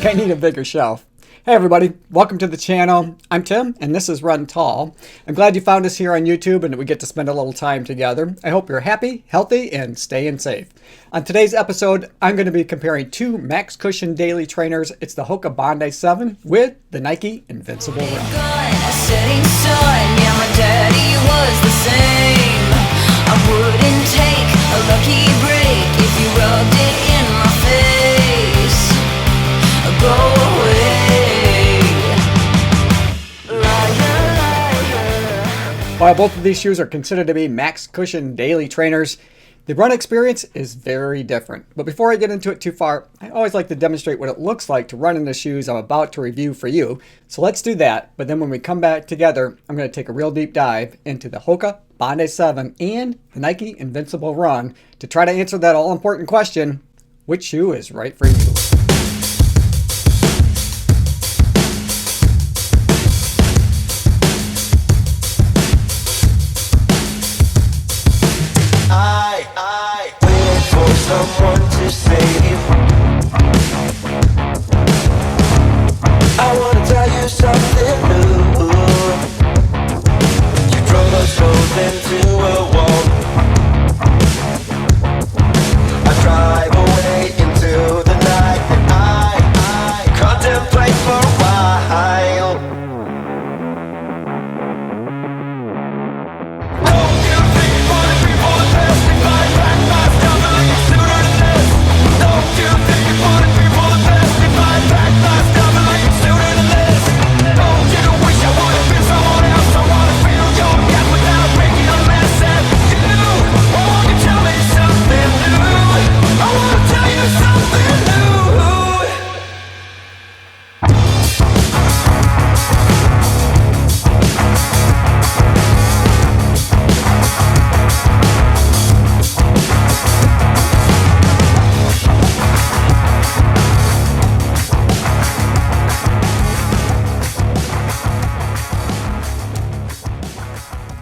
I need a bigger shelf. Hey everybody, welcome to the channel. I'm Tim and this is Run Tall. I'm glad you found us here on YouTube and that we get to spend a little time together. I hope you're happy, healthy, and staying safe. On today's episode, I'm going to be comparing two max cushion daily trainers. It's the Hoka Bondi 7 with the Nike Invincible Run. I wouldn't take a lucky break if you rubbed it in my face. Go away. While both of these shoes are considered to be max cushion daily trainers, the run experience is very different. But before I get into it too far, I always like to demonstrate what it looks like to run in the shoes I'm about to review for you. So let's do that. But then when we come back together, I'm going to take a real deep dive into the Hoka Bondi 7 and the Nike Invincible Run to try to answer that all-important question, which shoe is right for you? I wait for someone to save. I want to tell you something new. You drove us both into a wall. I drive away into the night and I contemplate for a while. Don't you think you wanna be for the best? If I back my stuff, I get sooner than this. Don't you think you wanna be for the best? If I back my stuff, I get sooner than this. Don't you wish I would've been someone else? I wanna feel your gap without making a mess at you. Won't you tell me something new? I wanna tell you something new.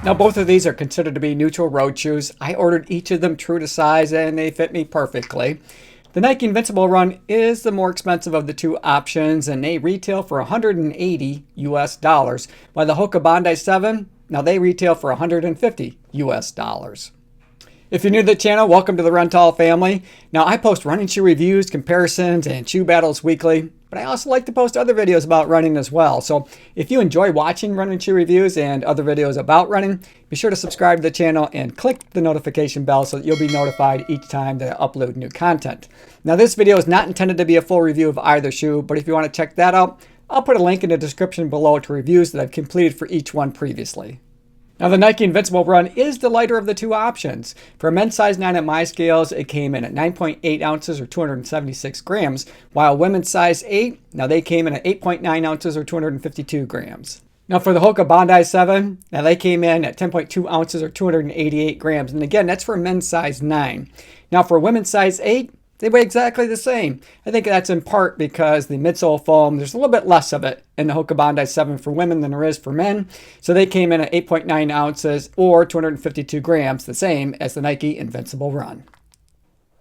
Now both of these are considered to be neutral road shoes. I ordered each of them true to size and they fit me perfectly. The Nike Invincible Run is the more expensive of the two options and they retail for $180 US, while the Hoka Bondi 7, now they retail for $150 US. If you're new to the channel, welcome to the Run Tall family. Now I post running shoe reviews, comparisons, and shoe battles weekly, but I also like to post other videos about running as well. So if you enjoy watching running shoe reviews and other videos about running, be sure to subscribe to the channel and click the notification bell so that you'll be notified each time that I upload new content. Now this video is not intended to be a full review of either shoe, but if you want to check that out, I'll put a link in the description below to reviews that I've completed for each one previously. Now the Nike Invincible Run is the lighter of the two options. For a men's size 9 at my scales, it came in at 9.8 ounces or 276 grams, while women's size 8, now they came in at 8.9 ounces or 252 grams. Now for the Hoka Bondi 7, now they came in at 10.2 ounces or 288 grams, and again that's for men's size 9. Now for women's size 8, they weigh exactly the same. I think that's in part because the midsole foam, there's a little bit less of it in the Hoka Bondi 7 for women than there is for men. So they came in at 8.9 ounces or 252 grams, the same as the Nike Invincible Run.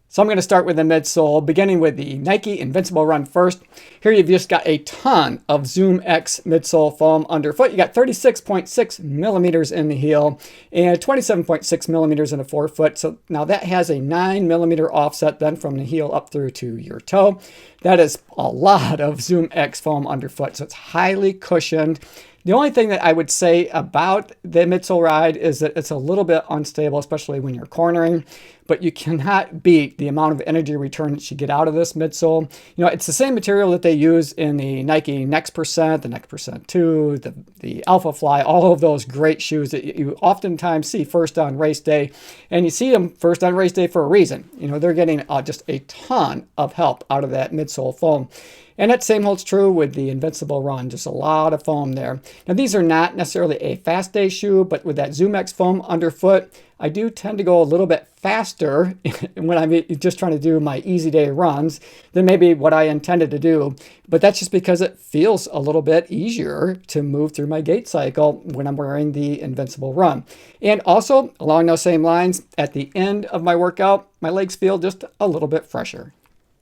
So I'm going to start with the midsole, beginning with the Nike Invincible Run first. Here you've just got a ton of ZoomX midsole foam underfoot. You got 36.6 millimeters in the heel and 27.6 millimeters in the forefoot. So now that has a 9 millimeter offset then from the heel up through to your toe. That is a lot of ZoomX foam underfoot. So it's highly cushioned. The only thing that I would say about the midsole ride is that it's a little bit unstable, especially when you're cornering, but you cannot beat the amount of energy return that you get out of this midsole. You know, it's the same material that they use in the Nike Next Percent, the Next Percent 2, the Alpha Fly, all of those great shoes that you oftentimes see first on race day. And you see them first on race day for a reason. You know, they're getting just a ton of help out of that midsole foam. And that same holds true with the Invincible Run, just a lot of foam there. Now these are not necessarily a fast day shoe, but with that ZoomX foam underfoot, I do tend to go a little bit faster when I'm just trying to do my easy day runs than maybe what I intended to do. But that's just because it feels a little bit easier to move through my gait cycle when I'm wearing the Invincible Run. And also, along those same lines, at the end of my workout, my legs feel just a little bit fresher.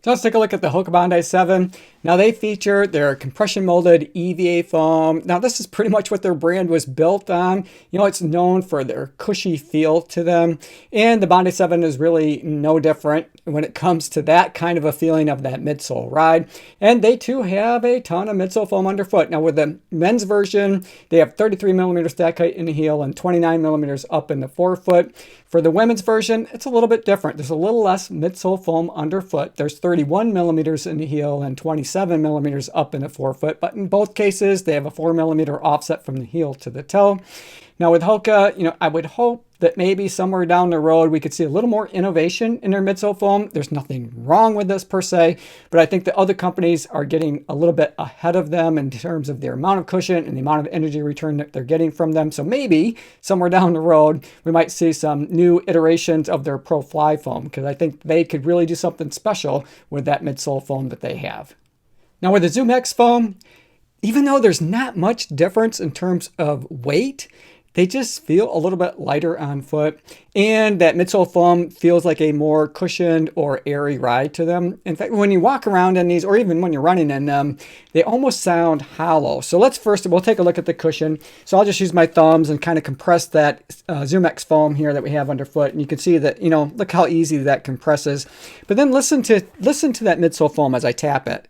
So let's take a look at the Hoka Bondi 7. Now they feature their compression molded EVA foam. Now this is pretty much what their brand was built on. You know, it's known for their cushy feel to them. And the Bondi 7 is really no different when it comes to that kind of a feeling of that midsole ride. And they too have a ton of midsole foam underfoot. Now with the men's version, they have 33 millimeter stack height in the heel and 29 millimeters up in the forefoot. For the women's version, it's a little bit different. There's a little less midsole foam underfoot. There's 31 millimeters in the heel and 27 millimeters up in the forefoot. But in both cases, they have a 4 millimeter offset from the heel to the toe. Now with Hoka, you know, I would hope that maybe somewhere down the road we could see a little more innovation in their midsole foam. There's nothing wrong with this per se, but I think the other companies are getting a little bit ahead of them in terms of their amount of cushion and the amount of energy return that they're getting from them. So maybe somewhere down the road we might see some new iterations of their Pro Fly foam, because I think they could really do something special with that midsole foam that they have. Now with the ZoomX foam, even though there's not much difference in terms of weight, they just feel a little bit lighter on foot, and that midsole foam feels like a more cushioned or airy ride to them. In fact, when you walk around in these, or even when you're running in them, they almost sound hollow. So we'll take a look at the cushion. So I'll just use my thumbs and kind of compress that ZoomX foam here that we have underfoot, and you can see that, you know, look how easy that compresses. But then listen to that midsole foam as I tap it.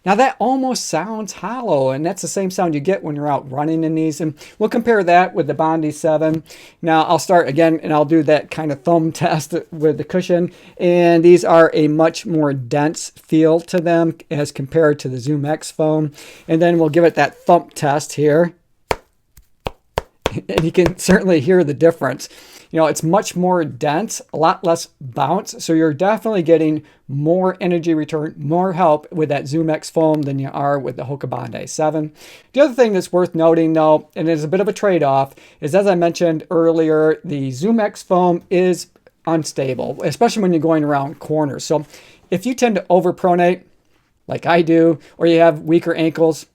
Now that almost sounds hollow, and that's the same sound you get when you're out running in these. And we'll compare that with the Bondi 7. Now I'll start again and I'll do that kind of thumb test with the cushion. And these are a much more dense feel to them as compared to the ZoomX foam. And then we'll give it that thump test here. And you can certainly hear the difference. You know, it's much more dense, a lot less bounce. So you're definitely getting more energy return, more help with that ZoomX foam than you are with the Hoka Bondi 7. The other thing that's worth noting though, and it's a bit of a trade-off, is as I mentioned earlier, the ZoomX foam is unstable, especially when you're going around corners. So if you tend to overpronate, like I do, or you have weaker ankles,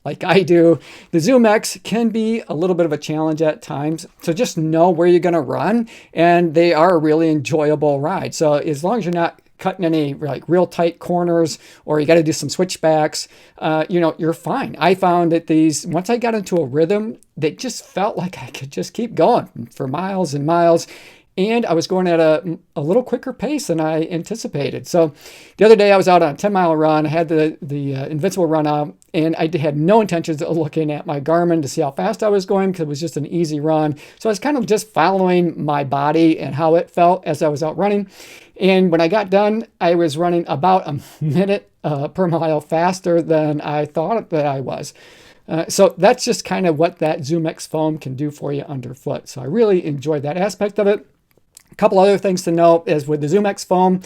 like I do, the ZoomX can be a little bit of a challenge at times. So just know where you're going to run, and they are a really enjoyable ride. So as long as you're not cutting any like real tight corners, or you got to do some switchbacks, you know, you're fine. I found that these, once I got into a rhythm, they just felt like I could just keep going for miles and miles. And I was going at a little quicker pace than I anticipated. So the other day I was out on a 10-mile run. I had the Invincible Run out, and I had no intentions of looking at my Garmin to see how fast I was going, because it was just an easy run. So I was kind of just following my body and how it felt as I was out running. And when I got done, I was running about a minute per mile faster than I thought that I was. So that's just kind of what that ZoomX foam can do for you underfoot. So I really enjoyed that aspect of it. A couple other things to note is with the ZoomX foam,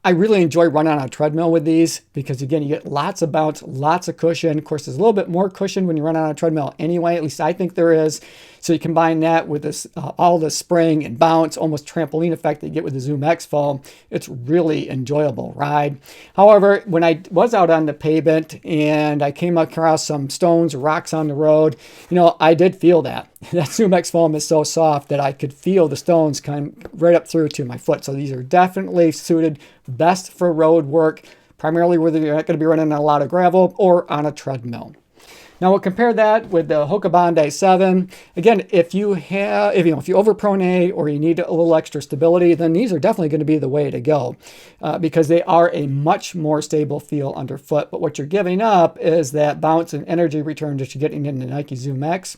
I really enjoy running on a treadmill with these, because again, you get lots of bounce, lots of cushion. Of course, there's a little bit more cushion when you run on a treadmill anyway, at least I think there is. So you combine that with this all the spring and bounce, almost trampoline effect that you get with the ZoomX foam. It's really enjoyable ride. However, when I was out on the pavement and I came across some stones or rocks on the road, you know, I did feel that. That ZoomX foam is so soft that I could feel the stones come right up through to my foot. So these are definitely suited best for road work, primarily whether you're not going to be running on a lot of gravel or on a treadmill. Now we'll compare that with the Hoka Bondi 7. Again, if you overpronate or you need a little extra stability, then these are definitely going to be the way to go, because they are a much more stable feel underfoot. But what you're giving up is that bounce and energy return that you're getting in the Nike ZoomX.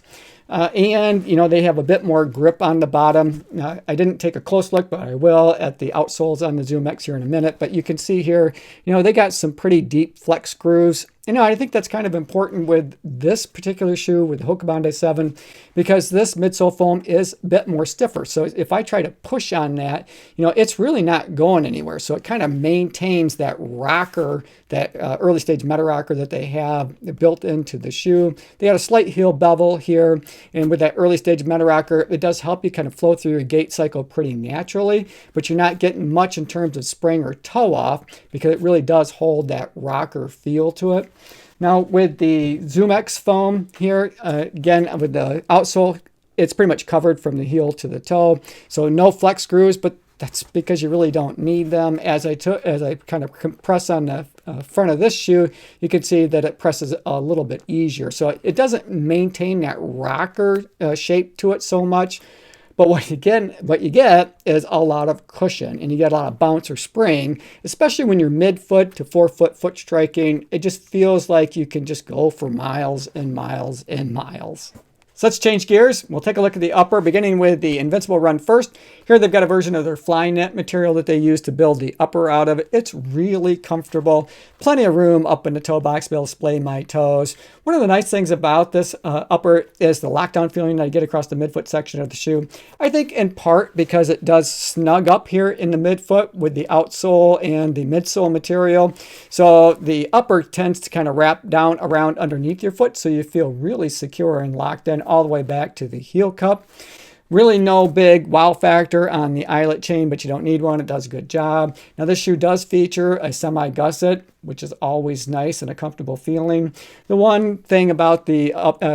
And, you know, they have a bit more grip on the bottom. I didn't take a close look, but I will at the outsoles on the ZoomX here in a minute. But you can see here, you know, they got some pretty deep flex grooves. You know, I think that's kind of important with this particular shoe, with the Hoka Bondi 7, because this midsole foam is a bit more stiffer. So if I try to push on that, you know, it's really not going anywhere. So it kind of maintains that rocker, that early stage meta rocker that they have built into the shoe. They got a slight heel bevel here, and with that early stage meta rocker, it does help you kind of flow through your gait cycle pretty naturally, but you're not getting much in terms of spring or toe off, because it really does hold that rocker feel to it. Now with the ZoomX foam here, again with the outsole, it's pretty much covered from the heel to the toe. So no flex screws, but That's because you really don't need them. As I kind of press on the front of this shoe, you can see that it presses a little bit easier. So it doesn't maintain that rocker shape to it so much. But what you get is a lot of cushion, and you get a lot of bounce or spring, especially when you're midfoot to forefoot foot striking. It just feels like you can just go for miles and miles and miles. So let's change gears. We'll take a look at the upper, beginning with the Invincible Run first. Here they've got a version of their Flyknit material that they use to build the upper out of. It's really comfortable. Plenty of room up in the toe box to be able to splay my toes. One of the nice things about this upper is the lockdown feeling that I get across the midfoot section of the shoe. I think in part because it does snug up here in the midfoot with the outsole and the midsole material. So the upper tends to kind of wrap down around underneath your foot, so you feel really secure and locked in all the way back to the heel cup. Really no big wow factor on the eyelet chain, but you don't need one. It does a good job. Now this shoe does feature a semi-gusset, which is always nice and a comfortable feeling. The one thing about the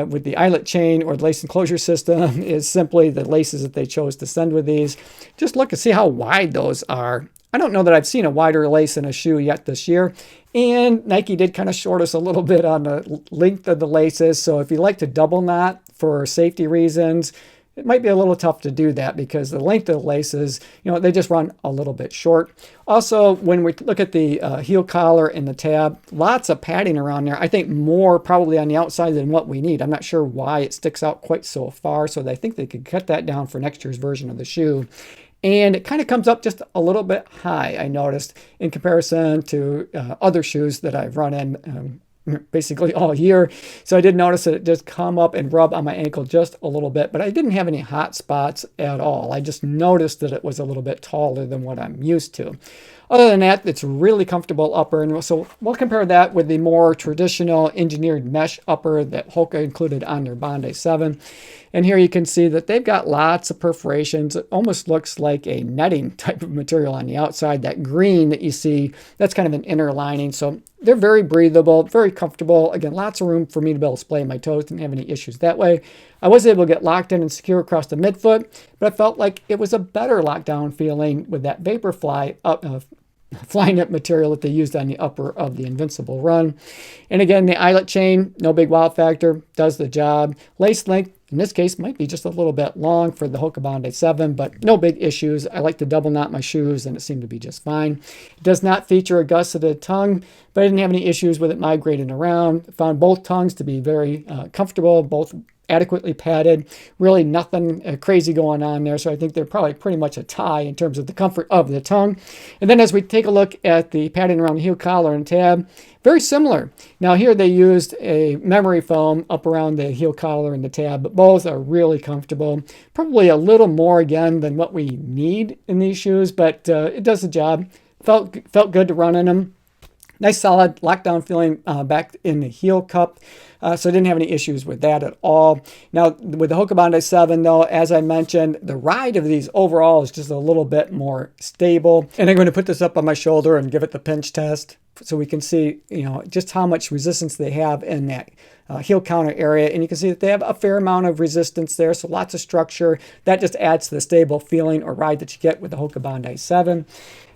with the eyelet chain or the lace enclosure system is simply the laces that they chose to send with these. Just look and see how wide those are. I don't know that I've seen a wider lace in a shoe yet this year. And Nike did kind of short us a little bit on the length of the laces. So if you like to double knot for safety reasons, it might be a little tough to do that because the length of the laces, they just run a little bit short. Also, when we look at the heel collar and the tab, lots of padding around there. I think more probably on the outside than what we need. I'm not sure why it sticks out quite so far, so I think they could cut that down for next year's version of the shoe. And it kind of comes up just a little bit high, I noticed, in comparison to other shoes that I've run in basically all year. So I did notice that it just come up and rub on my ankle just a little bit, but I didn't have any hot spots at all. I just noticed that it was a little bit taller than what I'm used to. Other than that, it's really comfortable upper, and so we'll compare that with the more traditional engineered mesh upper that Hoka included on their Bondi 7. And here you can see that they've got lots of perforations. It almost looks like a netting type of material on the outside. That green that you see, that's kind of an inner lining. So they're very breathable, very comfortable. Again, lots of room for me to be able to splay my toes. Didn't have any issues that way. I was able to get locked in and secure across the midfoot, but I felt like it was a better lockdown feeling with that Vaporfly Flyknit material that they used on the upper of the Invincible Run. And again, the eyelet chain, no big wow factor, does the job. Lace length, in this case, might be just a little bit long for the Hoka Bondi 7, but no big issues. I like to double knot my shoes, and it seemed to be just fine. It does not feature a gusseted tongue, but I didn't have any issues with it migrating around. I found both tongues to be very comfortable, both adequately padded, really nothing crazy going on there. So I think they're probably pretty much a tie in terms of the comfort of the tongue. And then as we take a look at the padding around the heel collar and tab, very similar. Now here they used a memory foam up around the heel collar and the tab, but both are really comfortable. Probably a little more again than what we need in these shoes, but it does the job. Felt good to run in them. Nice solid lockdown feeling back in the heel cup. So I didn't have any issues with that at all. Now with the Hoka Bondi 7 though, as I mentioned, the ride of these overall is just a little bit more stable. And I'm going to put this up on my shoulder and give it the pinch test so we can see, just how much resistance they have in that heel counter area. And you can see that they have a fair amount of resistance there. So lots of structure. That just adds to the stable feeling or ride that you get with the Hoka Bondi 7.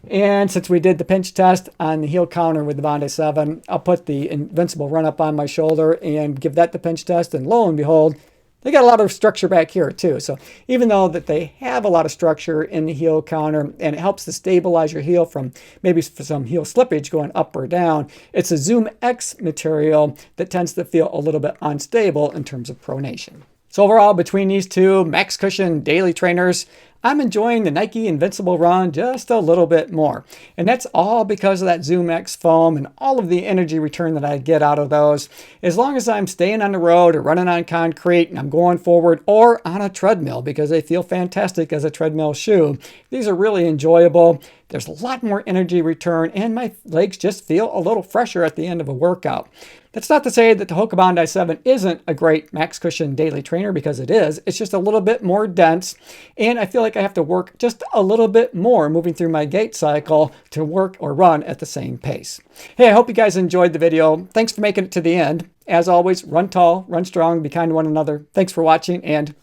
And since we did the pinch test on the heel counter with the Bondi 7, I'll put the Invincible Run up on my shoulder and give that the pinch test. And lo and behold, they got a lot of structure back here too. So even though that they have a lot of structure in the heel counter and it helps to stabilize your heel from maybe some heel slippage going up or down, it's a ZoomX material that tends to feel a little bit unstable in terms of pronation. So overall, between these two max cushion daily trainers, I'm enjoying the Nike Invincible Run just a little bit more. And that's all because of that ZoomX foam and all of the energy return that I get out of those. As long as I'm staying on the road or running on concrete and I'm going forward or on a treadmill, because they feel fantastic as a treadmill shoe, these are really enjoyable. There's a lot more energy return and my legs just feel a little fresher at the end of a workout. That's not to say that the Hoka Bondi 7 isn't a great max cushion daily trainer, because it is. It's just a little bit more dense, and I feel like I have to work just a little bit more moving through my gait cycle to work or run at the same pace. Hey, I hope you guys enjoyed the video. Thanks for making it to the end. As always, run tall, run strong, be kind to one another. Thanks for watching, and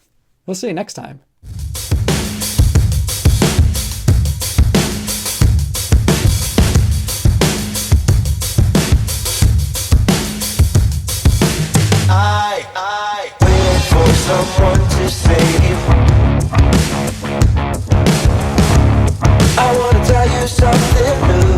we'll see you next time. someone to save. I wanna tell you something new.